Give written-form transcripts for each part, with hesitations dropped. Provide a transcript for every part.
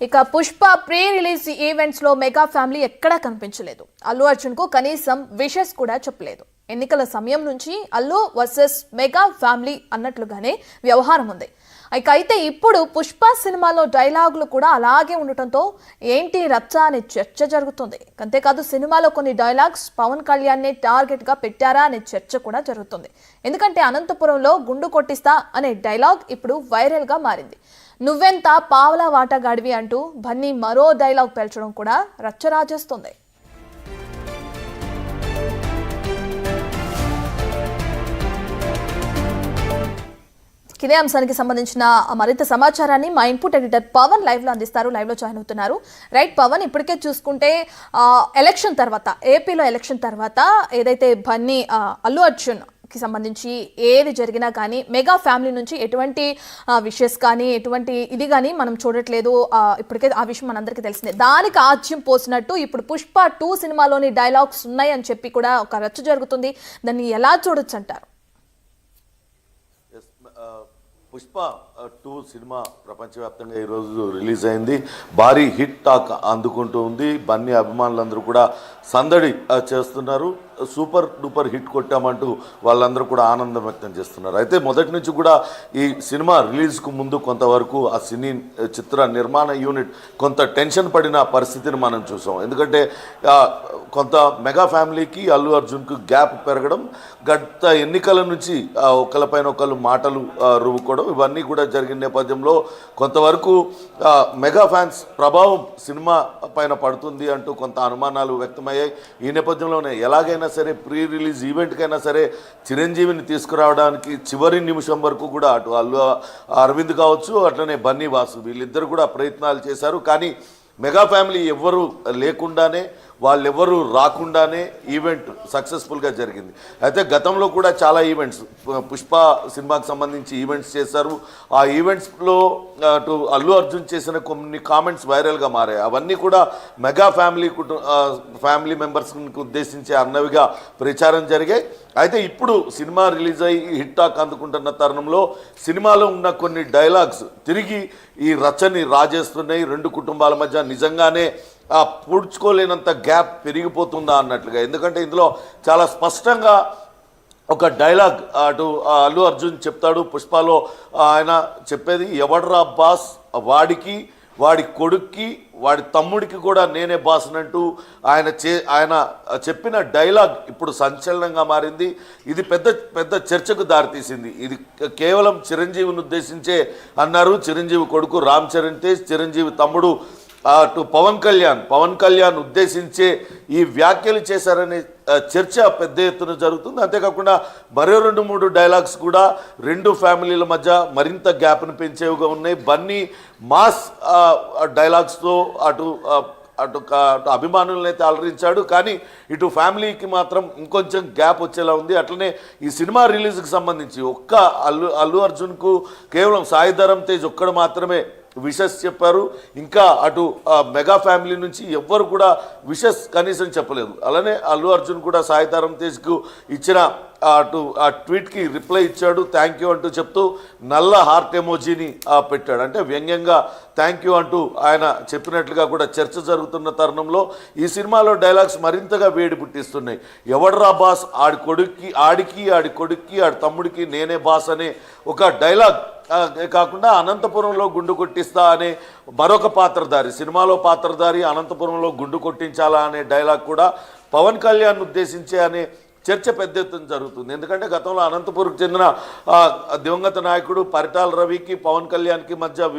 ఇక Pushpa pre release events లో mega family ఎక్కడా కనిపించలేదు. అల్లు అర్జున్ కు కనీసం విషెస్ కూడా చెప్పలేదు. ఎన్నికల సమయం నుంచి అల్లు వర్సెస్ మెగా ఫ్యామిలీ అన్నట్లుగానే వ్యవహారం ఉంది. అయితే ఇప్పుడు పుష్ప సినిమాలో డైలాగులు కూడా అలాగే ఉండటంతో ఏంటి రచ్చ అనే చర్చ జరుగుతుంది. అంతేకాదు సినిమాలో కొన్ని డైలాగ్స్ పవన్ కళ్యాణ్ ని టార్గెట్ గా పెట్టారా అనే చర్చ కూడా జరుగుతుంది. ఎందుకంటే అనంతపురంలో గుండు కొట్టిస్తా అనే డైలాగ్ ఇప్పుడు వైరల్ గా మారింది. నువ్వెంత పావలా వాటగాడివి అంటూ బన్నీ మరో డైలాగ్ పేల్చడం కూడా రచ్చరాజేస్తుంది. ఇదే అంశానికి సంబంధించిన మరింత సమాచారాన్ని మా ఇన్పుట్ ఎడిటర్ పవన్ లైవ్ లో అందిస్తారు. లైవ్ లో జాయిన్ అవుతున్నారు. రైట్ పవన్, ఇప్పటికే చూసుకుంటే ఎలక్షన్ తర్వాత ఏపీలో ఎలక్షన్ తర్వాత ఏదైతే బన్నీ అల్లు అర్జున్ కి సంబంధించి ఏది జరిగినా కానీ మెగా ఫ్యామిలీ నుంచి ఎటువంటి విషెస్ కానీ ఎటువంటి ఇది కానీ మనం చూడట్లేదు. ఇప్పటికే ఆ విషయం మనందరికీ తెలిసిందే. దానికి ఆజ్యం పోసినట్టు ఇప్పుడు పుష్ప 2 సినిమాలోని డైలాగ్స్ ఉన్నాయి అని చెప్పి కూడా ఒక రచ్చ జరుగుతుంది. దాన్ని ఎలా చూడొచ్చు అంటారు? పుష్ప 2 సినిమా ప్రపంచవ్యాప్తంగా ఈరోజు రిలీజ్ అయింది. భారీ హిట్ టాక్ అందుకుంటూ ఉంది. బన్నీ అభిమానులందరూ కూడా సందడి చేస్తున్నారు. సూపర్ డూపర్ హిట్ కొట్టామంటూ వాళ్ళందరూ కూడా ఆనందం వ్యక్తం చేస్తున్నారు. అయితే మొదటి నుంచి కూడా ఈ సినిమా రిలీజ్కు ముందు కొంతవరకు ఆ సినీ చిత్ర నిర్మాణ యూనిట్ కొంత టెన్షన్ పడిన పరిస్థితిని మనం చూసాం. ఎందుకంటే కొంత మెగా ఫ్యామిలీకి అల్లు అర్జున్కు గ్యాప్ పెరగడం, గత ఎన్నికల నుంచి ఒకళ్ళపైన ఒకళ్ళు మాటలు రువ్వుకోవడం, ఇవన్నీ కూడా జరిగిన నేపథ్యంలో కొంతవరకు మెగా ఫ్యాన్స్ ప్రభావం సినిమా పైన పడుతుంది అంటూ కొంత అనుమానాలు వ్యక్తమయ్యాయి. ఈ నేపథ్యంలోనే ఎలాగైనా సరే ప్రీ రిలీజ్ ఈవెంట్కైనా సరే చిరంజీవిని తీసుకురావడానికి చివరి నిమిషం వరకు కూడా అటు అల్లు అరవింద్ కావచ్చు, అట్లనే బన్నీ వాసు వీళ్ళిద్దరు కూడా ప్రయత్నాలు చేశారు. కానీ మెగా ఫ్యామిలీ ఎవ్వరూ లేకుండానే, వాళ్ళెవ్వరూ రాకుండానే ఈవెంట్ సక్సెస్ఫుల్గా జరిగింది. అయితే గతంలో కూడా చాలా ఈవెంట్స్ పుష్ప సినిమాకి సంబంధించి ఈవెంట్స్ చేశారు. ఆ ఈవెంట్స్లో అటు అల్లు అర్జున్ చేసిన కొన్ని కామెంట్స్ వైరల్గా మారాయి. అవన్నీ కూడా మెగా ఫ్యామిలీ మెంబర్స్ని ఉద్దేశించి అన్నవిగా ప్రచారం జరిగాయి. అయితే ఇప్పుడు సినిమా రిలీజ్ అయ్యి హిట్ టాక్ అందుకుంటున్న తరుణంలో సినిమాలో ఉన్న కొన్ని డైలాగ్స్ తిరిగి ఈ రచ్చని రాజేస్తున్నాయి. రెండు కుటుంబాల మధ్య నిజంగానే పూడ్చుకోలేనంత గ్యాప్ పెరిగిపోతుందా అన్నట్లుగా. ఎందుకంటే ఇందులో చాలా స్పష్టంగా ఒక డైలాగ్ అటు అల్లు అర్జున్ చెప్తాడు. పుష్పలో ఆయన చెప్పేది, ఎవడ్రా బాస్, వాడికి, వాడి కొడుక్కి, వాడి తమ్ముడికి కూడా నేనే బాస్ అంటూ ఆయన చెప్పిన డైలాగ్ ఇప్పుడు సంచలనంగా మారింది. ఇది పెద్ద చర్చకు దారితీసింది. ఇది కేవలం చిరంజీవిని ఉద్దేశించే అన్నారు. చిరంజీవి కొడుకు రామ్ చరణ్ తేజ్, చిరంజీవి తమ్ముడు అటు పవన్ కళ్యాణ్ ఉద్దేశించే ఈ వ్యాఖ్యలు చేశారనే చర్చ పెద్ద ఎత్తున జరుగుతుంది. అంతేకాకుండా మరో 2-3 డైలాగ్స్ కూడా రెండు ఫ్యామిలీల మధ్య మరింత గ్యాప్ను పెంచేవిగా ఉన్నాయి. బన్నీ మాస్ డైలాగ్స్తో అటు అభిమానులను అయితే అలరించాడు. కానీ ఇటు ఫ్యామిలీకి మాత్రం ఇంకొంచెం గ్యాప్ వచ్చేలా ఉంది. అట్లనే ఈ సినిమా రిలీజ్కి సంబంధించి ఒక్క అల్లు అర్జున్కు కేవలం సాయి ధరమ్ తేజ్ ఒక్కడు మాత్రమే విషెస్ చెప్పారు. ఇంకా అటు మెగా ఫ్యామిలీ నుంచి ఎవ్వరు కూడా విషెస్ కనీసం చెప్పలేదు. అలానే అల్లు అర్జున్ కూడా సాయి ధరమ్ తేజ్కు ఇచ్చిన ఆ ట్వీట్కి రిప్లై ఇచ్చాడు. థ్యాంక్ యూ అంటూ చెప్తూ నల్ల హార్ట్ ఎమోజీని పెట్టాడు. అంటే వ్యంగ్యంగా థ్యాంక్ యూ అంటూ ఆయన చెప్పినట్లుగా కూడా చర్చ జరుగుతున్న తరుణంలో ఈ సినిమాలో డైలాగ్స్ మరింతగా వేడి పుట్టిస్తున్నాయి. ఎవడ్రా బాస్, ఆడి కొడుక్కి ఆడి తమ్ముడికి నేనే బాస్ అనే ఒక డైలాగ్ కాకుండా అనంతపురంలో గుండు కొట్టిస్తా అనే మరొక పాత్రధారి, సినిమాలో పాత్రధారి అనంతపురంలో గుండు కొట్టించాలా అనే డైలాగ్ కూడా పవన్ కళ్యాణ్ ఉద్దేశించే అనే చర్చ పెద్ద ఎత్తున జరుగుతుంది. ఎందుకంటే గతంలో అనంతపురంకు చెందిన దివంగత నాయకుడు పరిటాల రవికి పవన్ కళ్యాణ్కి మధ్య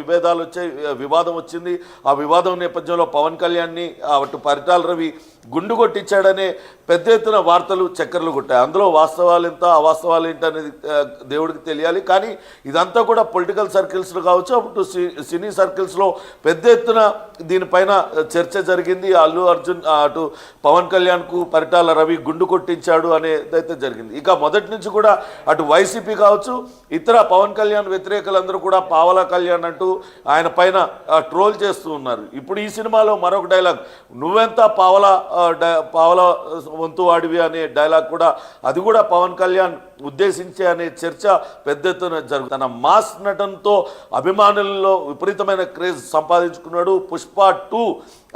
వివాదం వచ్చింది. ఆ వివాదం నేపథ్యంలో పవన్ కళ్యాణ్ని అటు పరిటాల రవి గుండు కొట్టించాడనే పెద్ద ఎత్తున వార్తలు చక్కర్లు కొట్టాయి. అందులో వాస్తవాలు ఎంత అవాస్తవాలు ఏంటి అనేది దేవుడికి తెలియాలి. కానీ ఇదంతా కూడా పొలిటికల్ సర్కిల్స్లో కావచ్చు, అటు సినీ సర్కిల్స్లో పెద్ద ఎత్తున దీనిపైన చర్చ జరిగింది. అల్లు అర్జున్ అటు పవన్ కళ్యాణ్కు పరిటాల రవి గుండు కొట్టించాడు అనేదైతే జరిగింది. ఇక మొదటి నుంచి కూడా అటు వైసీపీ కావచ్చు, ఇతర పవన్ కళ్యాణ్ వ్యతిరేకులందరూ కూడా పావలా కళ్యాణ్ అంటూ ఆయన పైన ట్రోల్ చేస్తూ ఉన్నారు. ఇప్పుడు ఈ సినిమాలో మరొక డైలాగ్, నువ్వెంత పావలా వంతు వాడివి అనే డైలాగ్ కూడా, అది కూడా పవన్ కళ్యాణ్ ఉద్దేశించి అనే చర్చ పెద్ద ఎత్తున జరుగుతుంది. తన మాస్ నటనతో అభిమానుల్లో విపరీతమైన క్రేజ్ సంపాదించుకున్నాడు. పుష్ప 2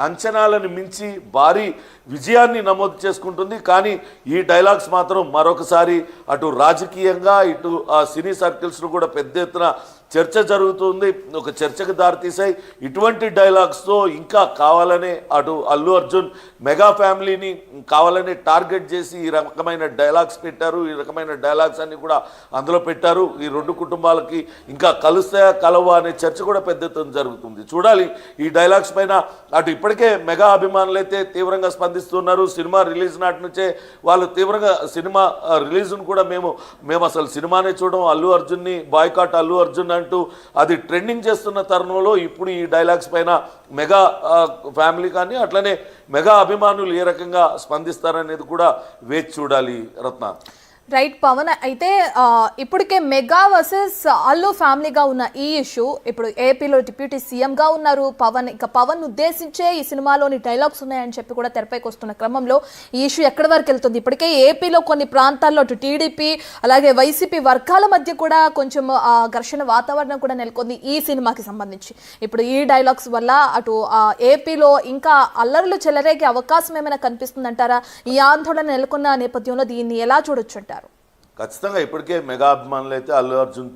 అంచనాలను మించి భారీ విజయాన్ని నమోదు చేసుకుంటుంది. కానీ ఈ డైలాగ్స్ మాత్రం మరొకసారి అటు రాజకీయంగా ఇటు సినీ సర్కిల్స్ను కూడా పెద్ద ఎత్తున చర్చ జరుగుతుంది. ఒక చర్చకు దారితీసాయి. ఇటువంటి డైలాగ్స్తో ఇంకా కావాలనే అటు అల్లు అర్జున్ మెగా ఫ్యామిలీని కావాలనే టార్గెట్ చేసి ఈ రకమైన డైలాగ్స్ పెట్టారు. ఈ రకమైన డైలాగ్స్ అన్ని కూడా అందులో పెట్టారు. ఈ 2 కుటుంబాలకి ఇంకా కలుస్తాయా కలవా అనే చర్చ కూడా పెద్ద ఎత్తున జరుగుతుంది. చూడాలి ఈ డైలాగ్స్ పైన. అటు ఇప్పటికే మెగా అభిమానులు అయితే తీవ్రంగా స్పందిస్తున్నారు. సినిమా రిలీజ్ నాటి నుంచే వాళ్ళు తీవ్రంగా సినిమా రిలీజ్ను కూడా మేము అసలు సినిమానే చూడడం, అల్లు అర్జున్ని బాయ్కాట్ అల్లు అర్జున్ అంటూ అది ట్రెండింగ్ చేస్తున్న తరుణంలో ఇప్పుడు ఈ డైలాగ్స్ పైన మెగా ఫ్యామిలీ కానీ అట్లనే మెగా అభిమానులు ఏ రకంగా స్పందిస్తారనేది కూడా వేచి చూడాలి రత్న. రైట్ పవన్, అయితే ఇప్పటికే మెగా వర్సెస్ అల్లు ఫ్యామిలీగా ఉన్న ఈ ఇష్యూ ఇప్పుడు ఏపీలో డిప్యూటీ సీఎంగా ఉన్నారు పవన్. ఇక పవన్ ఉద్దేశించే ఈ సినిమాలోని డైలాగ్స్ ఉన్నాయని చెప్పి కూడా తెరపైకి వస్తున్న క్రమంలో ఈ ఇష్యూ ఎక్కడి వరకు వెళ్తుంది? ఇప్పటికే ఏపీలో కొన్ని ప్రాంతాల్లో అటు టీడీపీ అలాగే వైసీపీ వర్గాల మధ్య కూడా కొంచెం ఘర్షణ వాతావరణం కూడా నెలకొంది ఈ సినిమాకి సంబంధించి. ఇప్పుడు ఈ డైలాగ్స్ వల్ల అటు ఏపీలో ఇంకా అల్లర్లు చెలరేగే అవకాశం ఏమైనా కనిపిస్తుందంటారా? ఈ ఆందోళన నెలకొన్న నేపథ్యంలో దీన్ని ఎలా చూడొచ్చు అంటారు? ఖచ్చితంగా ఇప్పటికే మెగా అభిమానులు అయితే అల్లు అర్జున్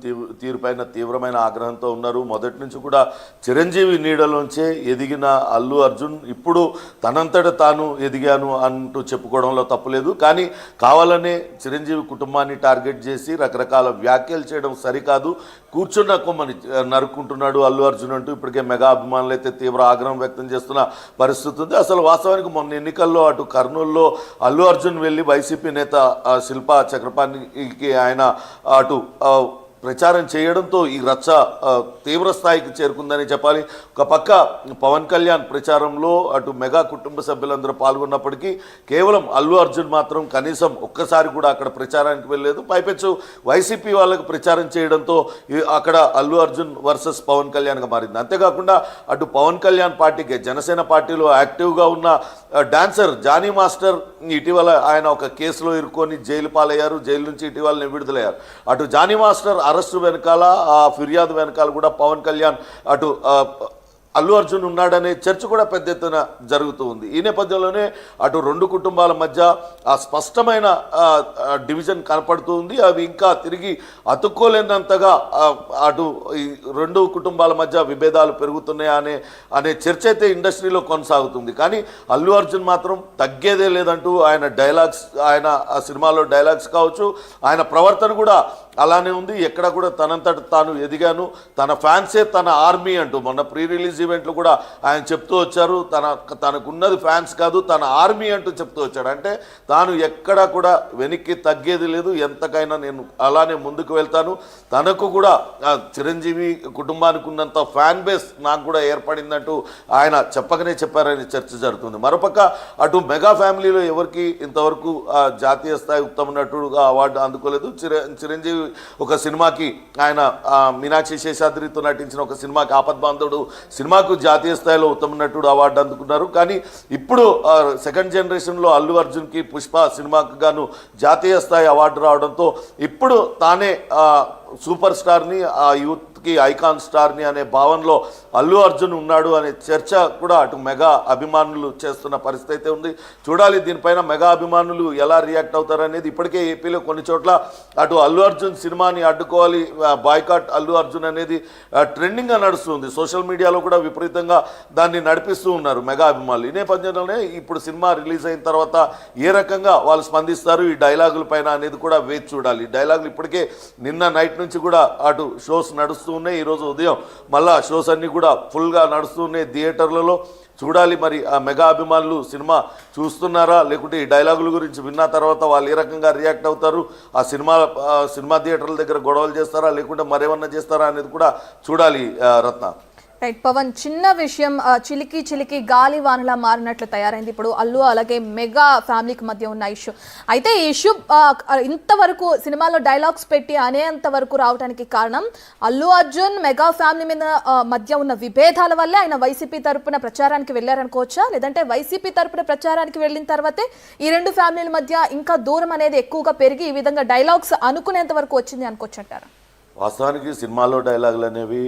తీరుపైన తీవ్రమైన ఆగ్రహంతో ఉన్నారు. మొదటి నుంచి కూడా చిరంజీవి నీడలోంచే ఎదిగిన అల్లు అర్జున్ ఇప్పుడు తనంతట తాను ఎదిగాను అంటూ చెప్పుకోవడంలో తప్పులేదు. కానీ కావాలనే చిరంజీవి కుటుంబాన్ని టార్గెట్ చేసి రకరకాల వ్యాఖ్యలు చేయడం సరికాదు, కూర్చున్న కొమ్మని నరుక్కుంటున్నాడు అల్లు అర్జున్ అంటూ ఇప్పటికే మెగా అభిమానులు అయితే తీవ్ర ఆగ్రహం వ్యక్తం చేస్తున్న పరిస్థితి ఉంది. అసలు వాస్తవానికి మొన్న ఎన్నికల్లో అటు కర్నూలులో అల్లు అర్జున్ వెళ్ళి వైసీపీ నేత శిల్పా చక్రపాణి ఆయన అటు ప్రచారం చేయడంతో ఈ రచ్చ తీవ్ర స్థాయికి చేరుకుందని చెప్పాలి. ఒక పక్క పవన్ కళ్యాణ్ ప్రచారంలో అటు మెగా కుటుంబ సభ్యులందరూ పాల్గొన్నప్పటికీ కేవలం అల్లు అర్జున్ మాత్రం కనీసం ఒక్కసారి కూడా అక్కడ ప్రచారానికి వెళ్ళలేదు. పైపెచ్చు వైసీపీ వాళ్ళకు ప్రచారం చేయడంతో అక్కడ అల్లు అర్జున్ వర్సెస్ పవన్ కళ్యాణ్గా మారింది. అంతేకాకుండా అటు పవన్ కళ్యాణ్ పార్టీకి జనసేన పార్టీలో యాక్టివ్గా ఉన్న డాన్సర్ జానీ మాస్టర్ ఇటీవల ఆయన ఒక కేసులో ఇరుక్కొని జైలు పాలయ్యారు. జైలు నుంచి ఇటీవలనే విడుదలయ్యారు. అటు జానీ మాస్టర్ అరెస్టు వెనకాల ఆ ఫిర్యాదు వెనకాల కూడా పవన్ కళ్యాణ్ అటు అల్లు అర్జున్ ఉన్నాడనే చర్చ కూడా పెద్ద ఎత్తున జరుగుతూ ఉంది. ఈ నేపథ్యంలోనే అటు 2 కుటుంబాల మధ్య ఆ స్పష్టమైన డివిజన్ కనపడుతూ ఉంది. అవి ఇంకా తిరిగి అతుక్కోలేనంతగా అటు ఈ 2 కుటుంబాల మధ్య విభేదాలు పెరుగుతున్నాయా అనే చర్చ అయితే ఇండస్ట్రీలో కొనసాగుతుంది. కానీ అల్లు అర్జున్ మాత్రం తగ్గేదే లేదంటూ ఆయన డైలాగ్స్, ఆయన ఆ సినిమాలో డైలాగ్స్ కావచ్చు, ఆయన ప్రవర్తన కూడా అలానే ఉంది. ఎక్కడ కూడా తనంతట తాను ఎదిగాను, తన ఫ్యాన్సే తన ఆర్మీ అంటూ మొన్న ప్రీ రిలీజ్ ఈవెంట్లు కూడా ఆయన చెప్తూ వచ్చారు. తనకున్నది ఫ్యాన్స్ కాదు, తన ఆర్మీ అంటూ చెప్తూ వచ్చాడు. అంటే తాను ఎక్కడా కూడా వెనక్కి తగ్గేది లేదు, ఎంతకైనా నేను అలానే ముందుకు వెళ్తాను. తనకు కూడా చిరంజీవి కుటుంబానికి ఉన్నంత ఫ్యాన్ బేస్ నాకు కూడా ఏర్పడిందంటూ ఆయన చెప్పకనే చెప్పారని చర్చ జరుగుతుంది. మరోపక్క అటు మెగా ఫ్యామిలీలో ఎవరికి ఇంతవరకు జాతీయ స్థాయి ఉత్తమ నటుడుగా అవార్డు అందుకోలేదు. చిరంజీవి ఒక సినిమాకి ఆయన మీనాక్షి శేషాద్రితో నటించిన ఒక సినిమాకి ఆపద్బాంధవుడు సినిమాకు జాతీయ స్థాయిలో ఉత్తమ నటుడు అవార్డు అందుకున్నారు. కానీ ఇప్పుడు సెకండ్ జనరేషన్లో అల్లు అర్జున్కి పుష్ప సినిమాకు గాను జాతీయ స్థాయి అవార్డు రావడంతో ఇప్పుడు తానే సూపర్ స్టార్ని, ఆ యూత్కి ఐకాన్ స్టార్ని అనే భావనలో అల్లు అర్జున్ ఉన్నాడు అనే చర్చ కూడా అటు మెగా అభిమానులు చేస్తున్న పరిస్థితి అయితే ఉంది. చూడాలి దీనిపైన మెగా అభిమానులు ఎలా రియాక్ట్ అవుతారనేది. ఇప్పటికే ఏపీలో కొన్ని చోట్ల అటు అల్లు అర్జున్ సినిమాని అడ్డుకోవాలి, బాయ్కాట్ అల్లు అర్జున్ అనేది ట్రెండింగ్గా నడుస్తుంది. సోషల్ మీడియాలో కూడా విపరీతంగా దాన్ని నడిపిస్తూ ఉన్నారు మెగా అభిమానులు. ఈ నేపథ్యంలోనే ఇప్పుడు సినిమా రిలీజ్ అయిన తర్వాత ఏ రకంగా వాళ్ళు స్పందిస్తారు ఈ డైలాగుల పైన అనేది కూడా వేచి చూడాలి. డైలాగులు ఇప్పటికే నిన్న నైట్ నుంచి కూడా అటు షోస్ నడుస్తూ ఉన్నాయి. ఈరోజు ఉదయం మళ్ళా షోస్ అన్నీ కూడా ఫుల్గా నడుస్తూ ఉన్నాయి థియేటర్లలో. చూడాలి మరి ఆ మెగా అభిమానులు సినిమా చూస్తున్నారా, లేకుంటే ఈ డైలాగుల గురించి విన్న తర్వాత వాళ్ళు ఏ రకంగా రియాక్ట్ అవుతారు, ఆ సినిమా థియేటర్ల దగ్గర గొడవలు చేస్తారా లేకుంటే మరేమన్నా చేస్తారా అనేది కూడా చూడాలి రత్న. రైట్ పవన్, చిన్న విషయం చిలికి చిలికి గాలి వానలా మారినట్లు తయారైంది ఇప్పుడు అల్లు అలాగే మెగా ఫ్యామిలీకి మధ్య ఉన్న ఇష్యూ. అయితే ఈ ఇష్యూ ఇంతవరకు సినిమాలో డైలాగ్స్ పెట్టి అనేంత వరకు రావడానికి కారణం అల్లు అర్జున్ మెగా ఫ్యామిలీ మీద మధ్య ఉన్న విభేదాల వల్లే ఆయన వైసీపీ తరపున ప్రచారానికి వెళ్ళారనుకోవచ్చా, లేదంటే వైసీపీ తరపున ప్రచారానికి వెళ్ళిన తర్వాతే ఈ రెండు ఫ్యామిలీల మధ్య ఇంకా దూరం అనేది ఎక్కువగా పెరిగి ఈ విధంగా డైలాగ్స్ అనుకునేంత వరకు వచ్చింది అనుకోవచ్చంటారా? వాస్తవానికి సినిమాలో డైలాగులు అనేవి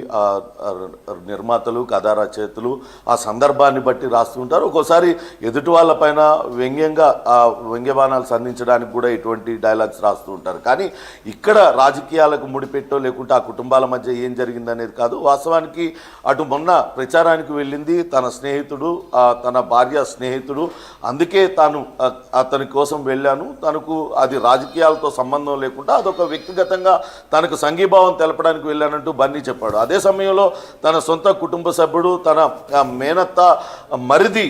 నిర్మాతలు కథా రచయితలు ఆ సందర్భాన్ని బట్టి రాస్తుంటారు. ఒక్కోసారి ఎదుటి వాళ్ళపైన వ్యంగ్యబాణాలు సంధించడానికి కూడా ఇటువంటి డైలాగ్స్ రాస్తూ ఉంటారు. కానీ ఇక్కడ రాజకీయాలకు ముడిపెట్టో లేకుంటే ఆ కుటుంబాల మధ్య ఏం జరిగిందనేది కాదు. వాస్తవానికి అటు మొన్న ప్రచారానికి వెళ్ళింది తన స్నేహితుడు, తన భార్య స్నేహితుడు. అందుకే తాను అతని కోసం వెళ్ళాను, తనకు అది రాజకీయాలతో సంబంధం లేకుండా అదొక వ్యక్తిగతంగా తనకు సంఘీభావం తెలపడానికి వెళ్ళానంటూ బన్నీ చెప్పాడు. అదే సమయంలో తన సొంత కుటుంబ సభ్యుడు, తన మేనత్త మరిది